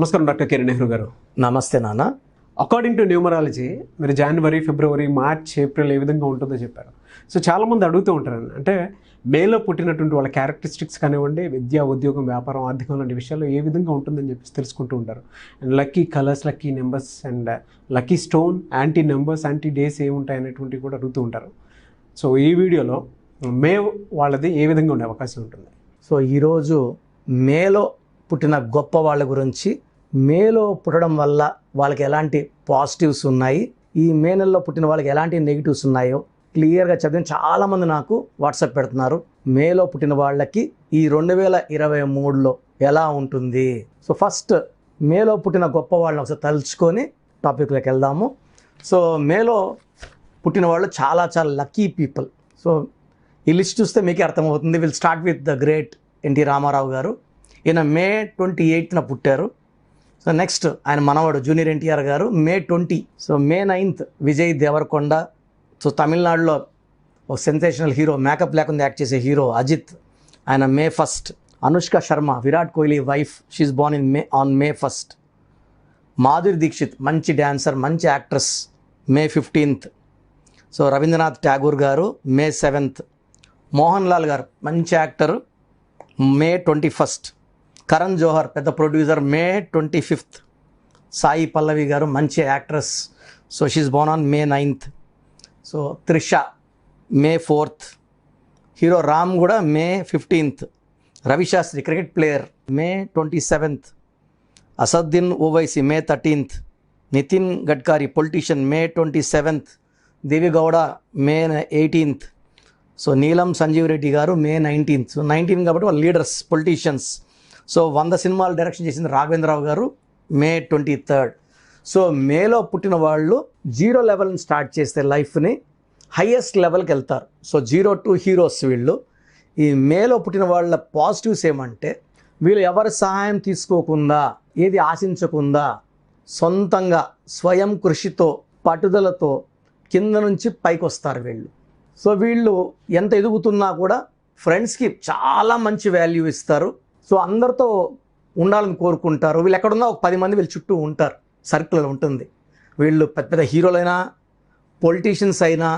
నమస్కారం doctor K Nehru గారు. నమస్తే నాన్న. అకార్డింగ్ టు న్యూమరాలజీ మీరు జనవరి, ఫిబ్రవరి, మార్చ్, ఏప్రిల్ ఏ విధంగా ఉంటుందో చెప్పారు. సో చాలామంది అడుగుతూ ఉంటారు, అంటే మేలో పుట్టినటువంటి వాళ్ళ క్యారెక్టరిస్టిక్స్ కానివ్వండి, విద్య, ఉద్యోగం, వ్యాపారం, ఆర్థికం లాంటి విషయాల్లో ఏ విధంగా ఉంటుందని చెప్పేసి తెలుసుకుంటూ ఉంటారు. And lucky colours, lucky numbers and lucky stone, anti numbers, anti days ఏముంటాయి అనేటువంటివి కూడా అడుగుతూ ఉంటారు. సో ఈ వీడియోలో మే వాళ్ళది ఏ విధంగా ఉండే అవకాశం ఉంటుంది? సో ఈరోజు మేలో పుట్టిన గొప్ప వాళ్ళ గురించి, మేలో పుట్టడం వల్ల వాళ్ళకి ఎలాంటి పాజిటివ్స్ ఉన్నాయి, ఈ మే నెలలో పుట్టిన వాళ్ళకి ఎలాంటి నెగిటివ్స్ ఉన్నాయో క్లియర్గా చెప్తాను. చాలామంది నాకు వాట్సాప్ పెడుతున్నారు, మేలో పుట్టిన వాళ్ళకి ఈ 2023లో ఎలా ఉంటుంది. సో ఫస్ట్ మేలో పుట్టిన గొప్ప వాళ్ళని ఒకసారి తలుచుకొని టాపిక్లోకి వెళ్దాము. సో మేలో పుట్టిన వాళ్ళు చాలా చాలా లక్కీ పీపుల్. సో ఈ లిస్ట్ చూస్తే మీకే అర్థమవుతుంది. Will start with the great NT Rama Rao garu. ఈయన మే 28న పుట్టారు. సో నెక్స్ట్ ఆయన మనవాడు junior NTR garu May 20. So May 9th Vijay Deverakonda. So తమిళనాడులో ఒక సెన్సేషనల్ హీరో, మేకప్ లేకుండా యాక్ట్ చేసే హీరో అజిత్, ఆయన May 1. Anushka Sharma, Virat Kohli wife, she's born in May 1. Madhuri Dixit, మంచి డ్యాన్సర్, మంచి actress, May 15th. So Rabindranath Tagore garu May 7th. Mohan Lal గారు మంచి యాక్టర్, మే 21st. కరణ్ జోహర్ పెద్ద ప్రొడ్యూసర్, మే 25th. సాయి పల్లవి గారు మంచి actress, so she's born on May 9th. So Trisha May 4th. Hero Ram కూడా May 15th. Ravi Shastri cricket player May 27th. Asaduddin Owaisi May 13th. Nitin Gadkari politician May 27th. Deve Gowda May 18th. So Neelam Sanjiva Reddy గారు మే 19th. So 19 కాబట్టి వాళ్ళు leaders, politicians. So 100 సినిమాలు direction చేసింది రాఘవేంద్రరావు గారు మే 23rd. So మేలో పుట్టిన వాళ్ళు 0 లెవెల్ని స్టార్ట్ చేస్తే లైఫ్ని హయ్యెస్ట్ లెవెల్కి వెళ్తారు. సో 0 to హీరోస్ వీళ్ళు. ఈ మేలో పుట్టిన వాళ్ళ పాజిటివ్స్ ఏమంటే, వీళ్ళు ఎవరి సహాయం తీసుకోకుండా, ఏది ఆశించకుండా, సొంతంగా స్వయం కృషితో, పట్టుదలతో కింద నుంచి పైకి వస్తారు వీళ్ళు. సో వీళ్ళు ఎంత ఎదుగుతున్నా కూడా ఫ్రెండ్స్కి చాలా మంచి వాల్యూ ఇస్తారు. సో అందరితో ఉండాలని కోరుకుంటారు. వీళ్ళు ఎక్కడున్నా ఒక 10 మంది వీళ్ళు చుట్టూ ఉంటారు, సర్కిల్ ఉంటుంది. వీళ్ళు పెద్ద పెద్ద హీరోలైనా, పొలిటీషియన్స్ అయినా,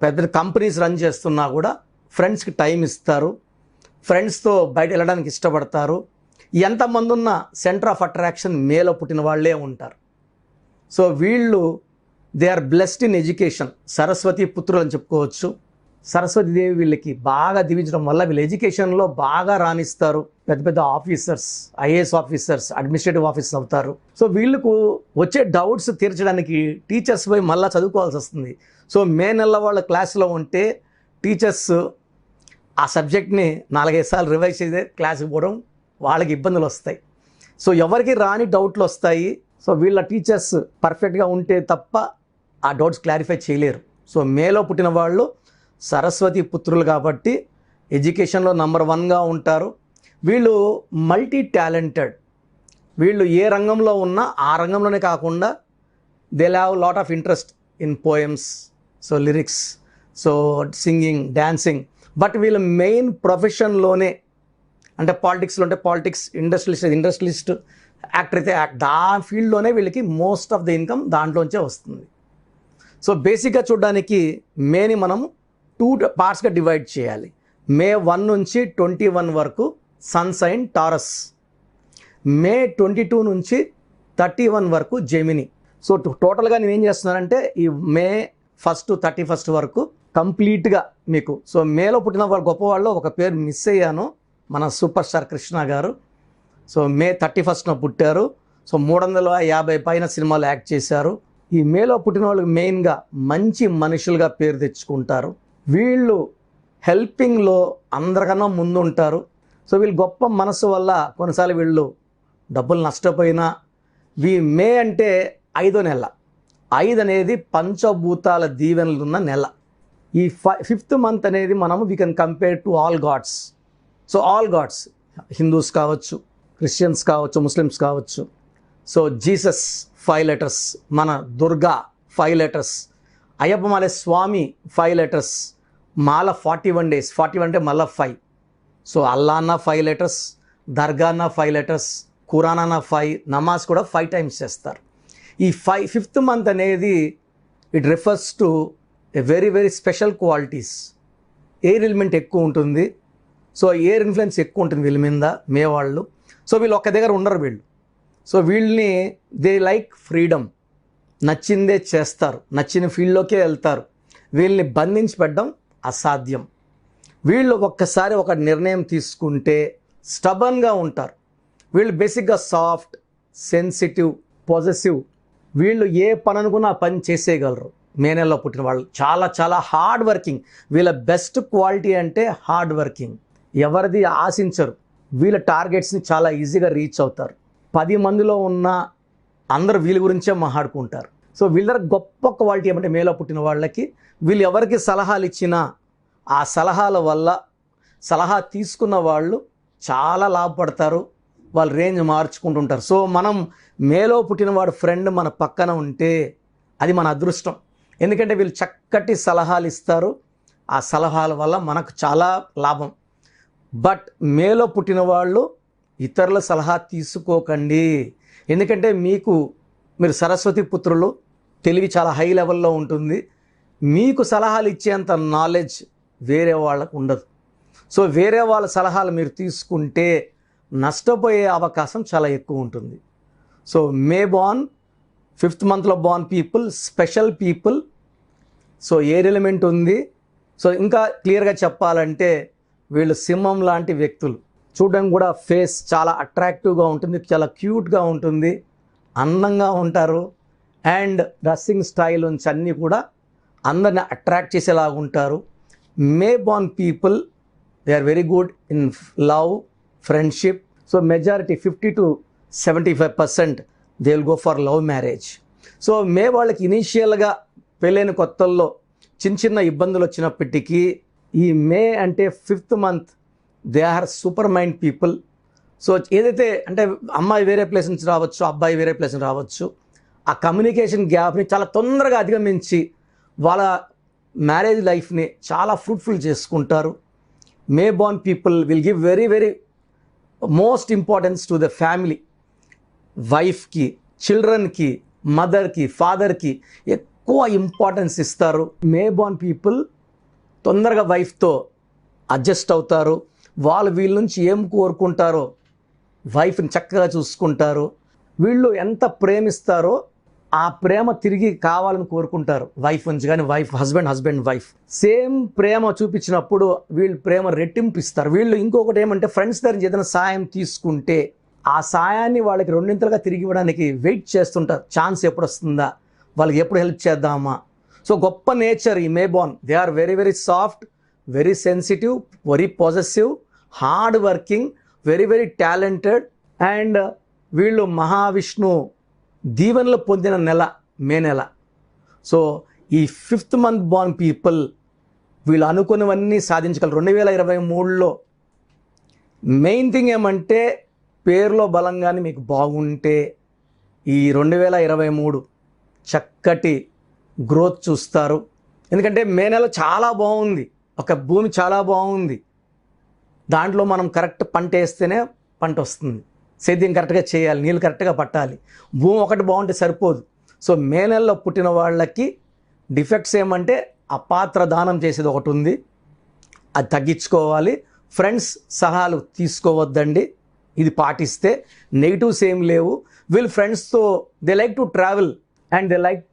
పెద్ద కంపెనీస్ రన్ చేస్తున్నా కూడా ఫ్రెండ్స్కి టైం ఇస్తారు, ఫ్రెండ్స్తో బయట వెళ్ళడానికి ఇష్టపడతారు. ఎంతమంది ఉన్న సెంటర్ ఆఫ్ అట్రాక్షన్ మేలో పుట్టిన వాళ్ళే ఉంటారు. సో వీళ్ళు they are blessed in education. Saraswati పుత్రులు అని చెప్పుకోవచ్చు. సరస్వతీదేవి వీళ్ళకి బాగా దీవించడం వల్ల వీళ్ళు ఎడ్యుకేషన్లో బాగా రాణిస్తారు. పెద్ద పెద్ద officers, IAS officers, administrative officers అవుతారు. సో వీళ్ళకు వచ్చే డౌట్స్ తీర్చడానికి టీచర్స్ పోయి మళ్ళీ చదువుకోవాల్సి వస్తుంది. సో మే నెల వాళ్ళ క్లాస్లో ఉంటే టీచర్స్ ఆ సబ్జెక్ట్ని 4-5 సార్లు రివైజ్ చేసే క్లాస్కి పోవడం వాళ్ళకి ఇబ్బందులు వస్తాయి. సో ఎవరికి రాని డౌట్లు వస్తాయి. సో వీళ్ళ టీచర్స్ పర్ఫెక్ట్గా ఉంటే తప్ప ఆ డౌట్స్ క్లారిఫై చేయలేరు. సో మేలో పుట్టిన వాళ్ళు సరస్వతి పుత్రులు కాబట్టి ఎడ్యుకేషన్లో నంబర్ 1గా ఉంటారు. వీళ్ళు మల్టీ టాలెంటెడ్. వీళ్ళు ఏ రంగంలో ఉన్నా ఆ రంగంలోనే కాకుండా they have lot of interest in poems, so lyrics, so singing, dancing. But వీళ్ళ మెయిన్ ప్రొఫెషన్లోనే, అంటే పాలిటిక్స్లో అంటే పాలిటిక్స్, ఇండస్ట్రియలిస్ట్, యాక్టర్ అయితే యాక్ట్, ఆ ఫీల్డ్లోనే వీళ్ళకి మోస్ట్ ఆఫ్ ద ఇన్కమ్ దాంట్లోంచే వస్తుంది. సో బేసిక్గా చూడడానికి మేని మనం 2 పార్ట్స్గా డివైడ్ చేయాలి. మే 1 నుంచి 21 వరకు సన్ సైన్ టారస్, మే 22 నుంచి 31 వరకు జెమిని. సో టోటల్గా నేను ఏం చేస్తున్నానంటే ఈ మే 1 to 31 వరకు కంప్లీట్గా మీకు. సో మేలో పుట్టిన వాళ్ళు గొప్ప వాళ్ళు ఒక పేరు మిస్ అయ్యాను, మన సూపర్ స్టార్ కృష్ణ గారు. సో మే 31న పుట్టారు. సో 350 పైన సినిమాలు యాక్ట్ చేశారు. ఈ మేలో పుట్టిన వాళ్ళు మెయిన్గా మంచి మనుషులుగా పేరు తెచ్చుకుంటారు. వీళ్ళు హెల్పింగ్లో అందరికన్నా ముందు ఉంటారు. సో వీళ్ళు గొప్ప మనసు వల్ల కొన్నిసార్లు వీళ్ళు డబ్బులు నష్టపోయినా, మే అంటే 5వ నెల. 5 అనేది పంచభూతాల దీవెనలు ఉన్న నెల. ఈ 5th మంత్ అనేది మనము we can compare to all gods. So all gods, Hindus కావచ్చు, క్రిస్టియన్స్ కావచ్చు, ముస్లిమ్స్ కావచ్చు. సో జీసస్ 5 letters, మన దుర్గా 5 letters, అయ్యప్ప మాలే స్వామి 5 letters, మాల 41 days, 41 అంటే మళ్ళీ 5. సో అల్లా అన్న 5 letters, దర్గా అన్న 5 letters, ఖురానా 5, నమాజ్ కూడా 5 టైమ్స్ చేస్తారు. ఈ 5th మంత్ అనేది it refers to a very very special qualities. Air element ఎక్కువ ఉంటుంది. సో ఎయిర్ ఇన్ఫ్లుయెన్స్ ఎక్కువ ఉంటుంది వీళ్ళ మీద, మే వాళ్ళు. సో వీళ్ళు ఒక్క దగ్గర ఉండరు వీళ్ళు. సో వీళ్ళని దే లైక్ ఫ్రీడమ్, నచ్చిందే చేస్తారు, నచ్చిన ఫీల్డ్లోకే వెళ్తారు. వీళ్ళని బంధించి పెట్టడం అసాధ్యం. వీళ్ళు ఒక్కసారి ఒక నిర్ణయం తీసుకుంటే స్టబన్గా ఉంటారు. వీళ్ళు బేసిక్గా సాఫ్ట్, సెన్సిటివ్, పాజిటివ్. వీళ్ళు ఏ పని అనుకున్నా ఆ పని చేసేయగలరు. మే నెలలో పుట్టిన వాళ్ళు చాలా చాలా హార్డ్ వర్కింగ్. వీళ్ళ బెస్ట్ క్వాలిటీ అంటే హార్డ్ వర్కింగ్. ఎవరిది ఆశించరు. వీళ్ళ టార్గెట్స్ని చాలా ఈజీగా రీచ్ అవుతారు. 10 మందిలో ఉన్న అందరూ వీళ్ళ గురించే మాట్లాడుకుంటారు. సో వీళ్ళ గొప్ప క్వాలిటీ ఏమంటే మేలో పుట్టిన వాళ్ళకి వీళ్ళు ఎవరికి సలహాలు ఇచ్చినా ఆ సలహాల వల్ల సలహా తీసుకున్న వాళ్ళు చాలా లాభపడతారు. వాళ్ళు రేంజ్ మార్చుకుంటుంటారు. సో మనం మేలో పుట్టినవాడు ఫ్రెండ్ మన పక్కన ఉంటే అది మన అదృష్టం. ఎందుకంటే వీళ్ళు చక్కటి సలహాలు ఇస్తారు. ఆ సలహాల వల్ల మనకు చాలా లాభం. బట్ మేలో పుట్టిన వాళ్ళు ఇతరుల సలహా తీసుకోకండి. ఎందుకంటే మీరు సరస్వతి పుత్రులు, తెలివి చాలా హై లెవెల్లో ఉంటుంది. మీకు సలహాలు ఇచ్చేంత నాలెడ్జ్ వేరే వాళ్ళకు ఉండదు. సో వేరే వాళ్ళ సలహాలు మీరు తీసుకుంటే నష్టపోయే అవకాశం చాలా ఎక్కువ ఉంటుంది. సో మే బార్న్ 5th మంత్లో born people special people. So air element ఉంది. సో ఇంకా క్లియర్గా చెప్పాలంటే వీళ్ళు సింహం లాంటి వ్యక్తులు. చూడడం కూడా ఫేస్ చాలా అట్రాక్టివ్గా ఉంటుంది, చాలా క్యూట్గా ఉంటుంది, అందంగా ఉంటారు. అండ్ డ్రెస్సింగ్ స్టైల్ నుంచి అన్నీ కూడా అందరిని అట్రాక్ట్ చేసేలాగా ఉంటారు. May born people they are very good in love, friendship. So majority 50 to 75% they will go for love marriage. So May వాళ్ళకి ఇనీషియల్గా పెళ్ళైన కొత్తల్లో చిన్న ఇబ్బందులు వచ్చినప్పటికీ ఈ మే అంటే 5th month they are super mind people. So ఏదైతే అంటే అమ్మాయి వేరే ప్లేస్ నుంచి రావచ్చు, అబ్బాయి వేరే ప్లేస్ నుంచి రావచ్చు, ఆ కమ్యూనికేషన్ గ్యాప్ని చాలా తొందరగా అధిగమించి వాళ్ళ మ్యారేజ్ లైఫ్ని చాలా ఫ్రూట్ఫుల్ చేసుకుంటారు. May born people will give very very most importance to the family. వైఫ్కి, చిల్డ్రన్కి, మదర్కి, ఫాదర్కి ఎక్కువ ఇంపార్టెన్స్ ఇస్తారు. మే బార్న్ పీపుల్ తొందరగా వైఫ్తో అడ్జస్ట్ అవుతారు. వాళ్ళు వీళ్ళ నుంచి ఏం కోరుకుంటారో వైఫ్ని చక్కగా చూసుకుంటారు. వీళ్ళు ఎంత ప్రేమిస్తారో ఆ ప్రేమ తిరిగి కావాలని కోరుకుంటారు వైఫ్ నుంచి. కానీ హస్బెండ్ వైఫ్ సేమ్ ప్రేమ చూపించినప్పుడు వీళ్ళు ప్రేమ రెట్టింపు ఇస్తారు. వీళ్ళు ఇంకొకటి ఏమంటే ఫ్రెండ్స్ దగ్గర నుంచి ఏదైనా సాయం తీసుకుంటే ఆ సాయాన్ని వాళ్ళకి 2 తిరిగి ఇవ్వడానికి వెయిట్ చేస్తుంటారు. ఛాన్స్ ఎప్పుడు వస్తుందా, వాళ్ళకి ఎప్పుడు హెల్ప్ చేద్దామా. సో గొప్ప నేచర్ ఈ May born. They are very very soft, very sensitive, very positive, hard working, very very talented. And వీళ్ళు మహావిష్ణు దీవెనలు పొందిన నెల మే నెల. సో ఈ 5th మంత్ బార్న్ పీపుల్ వీళ్ళు అనుకున్నవన్నీ సాధించగలరు. 2023లో మెయిన్ థింగ్ ఏమంటే పేరులో బలంగానే మీకు బాగుంటే ఈ 2023 చక్కటి గ్రోత్ చూస్తారు. ఎందుకంటే మే నెల చాలా బాగుంది, ఒక భూమి చాలా బాగుంది. దాంట్లో మనం కరెక్ట్ పంట వేస్తేనే పంట వస్తుంది. సేద్యం కరెక్ట్గా చేయాలి, నీళ్ళు కరెక్ట్గా పట్టాలి. భూమి ఒకటి బాగుంటే సరిపోదు. సో మే నెలలో పుట్టిన వాళ్ళకి డిఫెక్ట్స్ ఏమంటే అపాత్ర దానం చేసేది ఒకటి ఉంది, అది తగ్గించుకోవాలి. ఫ్రెండ్స్ సలహాలు తీసుకోవద్దండి, ఇది పాటిస్తే నెగిటివ్స్ ఏం లేవు. వీళ్ళు ఫ్రెండ్స్తో they like to travel and they like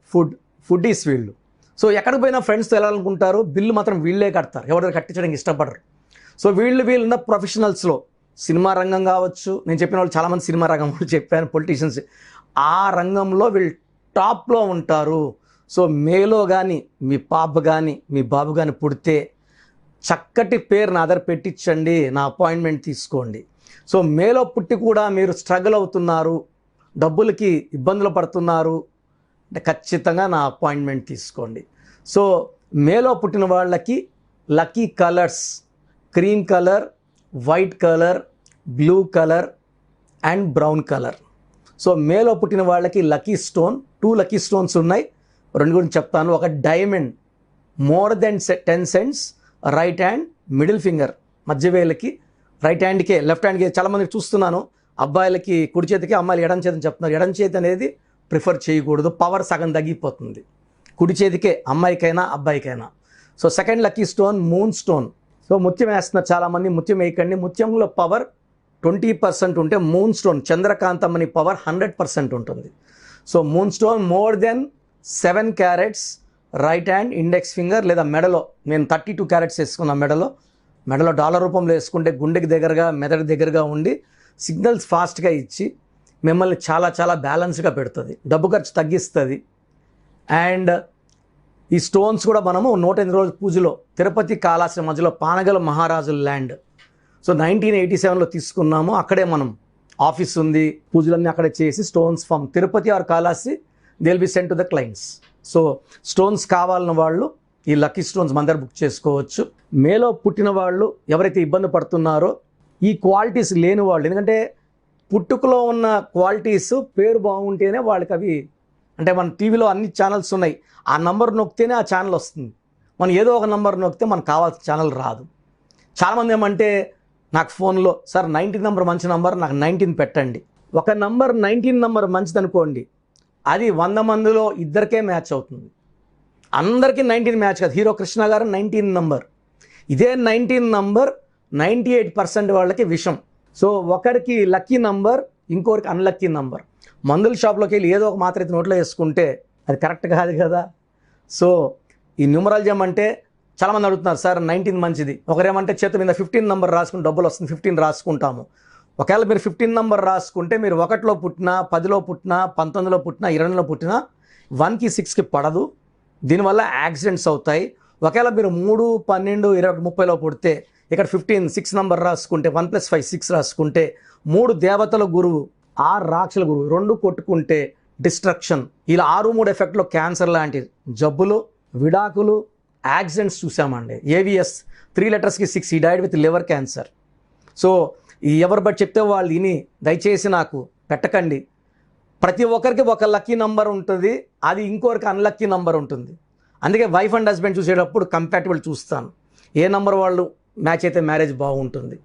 food is వీళ్ళు. సో ఎక్కడికి పోయినా ఫ్రెండ్స్తో వెళ్ళాలనుకుంటారు, బిల్లు మాత్రం వీళ్ళే కడతారు, ఎవరైనా కట్టించడానికి ఇష్టపడరు. సో వీళ్ళున్న ప్రొఫెషనల్స్లో సినిమా రంగం కావచ్చు, నేను చెప్పిన వాళ్ళు చాలామంది సినిమా రంగం చెప్పాను, పొలిటీషియన్స్, ఆ రంగంలో వీళ్ళు టాప్లో ఉంటారు. సో మేలో కానీ మీ పాప కానీ మీ బాబు కానీ పుడితే చక్కటి పేరు నా దగ్గర పెట్టించండి, నా అపాయింట్మెంట్ తీసుకోండి. సో మేలో పుట్టి కూడా మీరు స్ట్రగుల్ అవుతున్నారు, డబ్బులకి ఇబ్బందులు పడుతున్నారు అంటే ఖచ్చితంగా నా అపాయింట్మెంట్ తీసుకోండి. సో మేలో పుట్టిన వాళ్ళకి lucky colours cream colour, white colour, blue colour and brown colour. So మేలో పుట్టిన వాళ్ళకి లక్కీ స్టోన్ 2 లక్కీ స్టోన్స్ ఉన్నాయి, 2 గురించి చెప్తాను. ఒక diamond more than 10 cents right hand middle finger మధ్య వేలకి, రైట్ హ్యాండ్కే లెఫ్ట్ హ్యాండ్కి చాలామందికి చూస్తున్నాను అబ్బాయిలకి కుడి చేతికి, అమ్మాయిలు ఎడం చేతిని చెప్తున్నారు. ఎడం చేతి అనేది ప్రిఫర్ చేయకూడదు, పవర్ సగం తగ్గిపోతుంది. కుడి చేతికే అమ్మాయికైనా అబ్బాయికైనా. So second lucky stone moon stone. So ముత్యం వేస్తున్నారు చాలామంది, ముత్యం వేయకండి. ముత్యంలో పవర్ 20% ఉంటే మూన్ స్టోన్ చంద్రకాంతం అని పవర్ 100% ఉంటుంది. So moon stone more than 7 carrots right hand index finger లేదా మెడలో. నేను 32 క్యారెట్స్ వేసుకున్నా మెడలో డాలర్ రూపంలో వేసుకుంటే గుండెకి దగ్గరగా, మెదడు దగ్గరగా ఉండి సిగ్నల్స్ ఫాస్ట్గా ఇచ్చి మిమ్మల్ని చాలా చాలా బ్యాలెన్స్గా పెడుతుంది, డబ్బు ఖర్చు తగ్గిస్తుంది. అండ్ ఈ స్టోన్స్ కూడా మనము 108 రోజు పూజలో తిరుపతి కాళాశ్రీ మధ్యలో పానగల మహారాజుల ల్యాండ్. సో 1987లో తీసుకున్నాము. అక్కడే మనం ఆఫీస్ ఉంది, పూజలన్నీ అక్కడే చేసి stones from Tirupati or Kalasri they will be sent to the clients. So stones కావాలన్న వాళ్ళు ఈ లక్కీ స్టోన్స్ మన దగ్గర బుక్ చేసుకోవచ్చు. మేలో పుట్టిన వాళ్ళు ఎవరైతే ఇబ్బంది పడుతున్నారో, ఈ క్వాలిటీస్ లేని వాళ్ళు, ఎందుకంటే పుట్టుకలో ఉన్న క్వాలిటీస్ పేరు బాగుంటేనే వాళ్ళకి అవి, అంటే మన టీవీలో అన్ని ఛానల్స్ ఉన్నాయి, ఆ నంబర్ నొక్కితేనే ఆ ఛానల్ వస్తుంది. మనం ఏదో ఒక నంబర్ నొక్కితే మనకు కావాల్సిన ఛానల్ రాదు. చాలామంది ఏమంటే నాకు ఫోన్లో సార్ 19 నెంబర్ మంచి నెంబర్, నాకు 19 పెట్టండి. ఒక నంబర్ 19 నెంబర్ మంచిది అనుకోండి, అది 100 మందిలో 2కే మ్యాచ్ అవుతుంది. అందరికీ 19 మ్యాచ్ కాదు. హీరో కృష్ణ గారు 19 నెంబర్. ఇదే 19 నెంబర్ 98% వాళ్ళకి విషం. సో ఒకరికి లక్కీ నంబర్, ఇంకొకరికి అన్లక్కీ నంబర్. మందుల షాప్లోకి వెళ్ళి ఏదో ఒక మాత్ర అయితే నోట్లో వేసుకుంటే అది కరెక్ట్ కాదు కదా. సో ఈ న్యూమరాలజీ అంటే చాలామంది అడుగుతున్నారు సార్ 19 మంచిది. ఒకరేమంటే చేతి మీద 15 నెంబర్ రాసుకుని డబ్బులు వస్తుంది, 15 రాసుకుంటాము. ఒకవేళ మీరు 15 నెంబర్ రాసుకుంటే మీరు 1లో పుట్టినా, 10లో పుట్టినా, 19లో పుట్టినా, 20లో పుట్టినా 1కి 6కి పడదు. దీనివల్ల యాక్సిడెంట్స్ అవుతాయి. ఒకవేళ మీరు 3, 12, 20, 30లో పుడితే ఇక్కడ 15, 6 నెంబర్ రాసుకుంటే 1 + 5 6 రాసుకుంటే 3 దేవతల గురువు, 6 రాక్షల గురువు, 2 కొట్టుకుంటే డిస్ట్రక్షన్. ఇలా 6, 3 ఎఫెక్ట్లో క్యాన్సర్ లాంటి జబ్బులు, విడాకులు, యాక్సిడెంట్స్ చూసామండి. AVS 3 లెటర్స్కి 6, ఈ died with liver cancer. So ఎవరు బట్టి చెప్తే వాళ్ళు విని దయచేసి నాకు పెట్టకండి. ప్రతి ఒక్కరికి ఒక లక్కీ నంబర్ ఉంటుంది, అది ఇంకొకరికి అన్లక్కీ నంబర్ ఉంటుంది. అందుకే వైఫ్ అండ్ హస్బెండ్ చూసేటప్పుడు కంపాటబుల్ చూస్తాను. ఏ నంబర్ వాళ్ళు మ్యాచ్ అయితే మ్యారేజ్ బాగుంటుంది.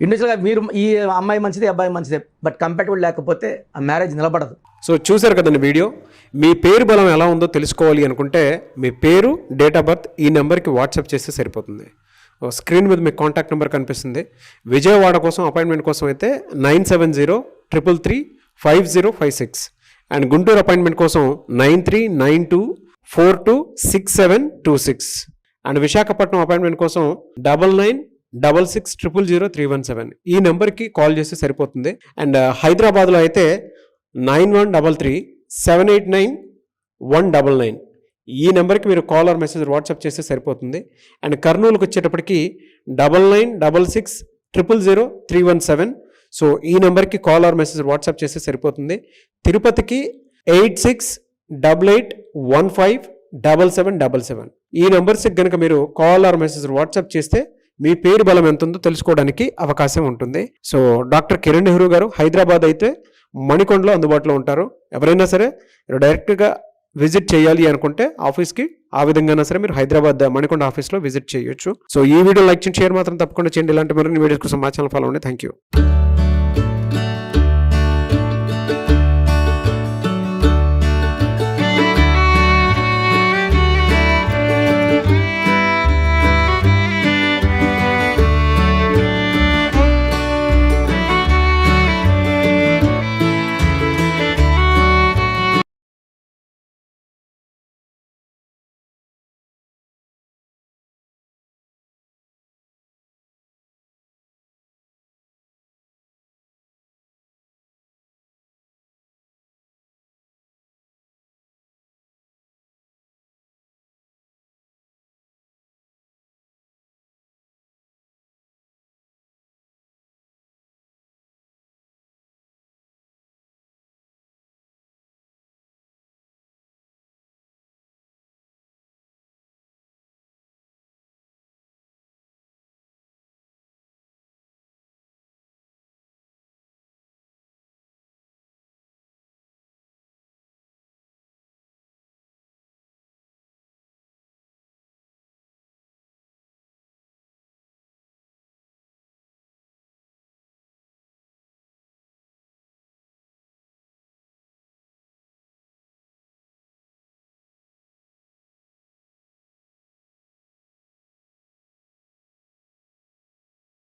ఇండివిజువల్గా మీరు ఈ అమ్మాయి మంచిదే, అబ్బాయి మంచిదే, బట్ కంపాటబుల్ లేకపోతే ఆ మ్యారేజ్ నిలబడదు. సో చూశారు కదండి వీడియో. మీ పేరు బలం ఎలా ఉందో తెలుసుకోవాలి అనుకుంటే మీ పేరు, డేట్ ఆఫ్ బర్త్ ఈ నెంబర్కి వాట్సాప్ చేస్తే సరిపోతుంది. స్క్రీన్ మీద మీకు కాంటాక్ట్ నెంబర్ కనిపిస్తుంది. విజయవాడ కోసం అపాయింట్మెంట్ కోసం అయితే 9703335056 అండ్ గుంటూరు అపాయింట్మెంట్ కోసం 9392426726 అండ్ విశాఖపట్నం అపాయింట్మెంట్ కోసం 9966600317 ఈ నెంబర్కి కాల్ చేస్తే సరిపోతుంది. అండ్ హైదరాబాద్లో అయితే 9133789199 ఈ నెంబర్కి మీరు కాల్ ఆర్ మెసేజ్ వాట్సాప్ చేస్తే సరిపోతుంది. అండ్ కర్నూలుకి వచ్చేటప్పటికి 9966000317 సో ఈ నెంబర్కి కాల్ ఆర్ మెసేజ్ వాట్సాప్ చేస్తే సరిపోతుంది. తిరుపతికి 8688157777 ఈ నెంబర్స్కి కనుక మీరు కాల్ ఆర్ మెసేజ్ వాట్సాప్ చేస్తే మీ పేరు బలం ఎంత ఉందో తెలుసుకోవడానికి అవకాశం ఉంటుంది. సో డాక్టర్ కిరణ్ నెహ్రూ గారు హైదరాబాద్ అయితే మణికొండలో అందుబాటులో ఉంటారు. ఎవరైనా సరే డైరెక్ట్గా విజిట్ చేయాలి అనుకుంటే ఆఫీస్కి, ఆ విధంగా సరే మీరు హైదరాబాద్ మణికొండ ఆఫీస్లో విజిట్ చేయొచ్చు. సో ఈ వీడియో లైక్ చేయండి, షేర్ మాత్రం తప్పకుండా చేయండి. ఇలాంటి మరిన్ని వీడియోస్ కోసం మా ఛానల్ ఫాలో అవ్వండి. Thank you.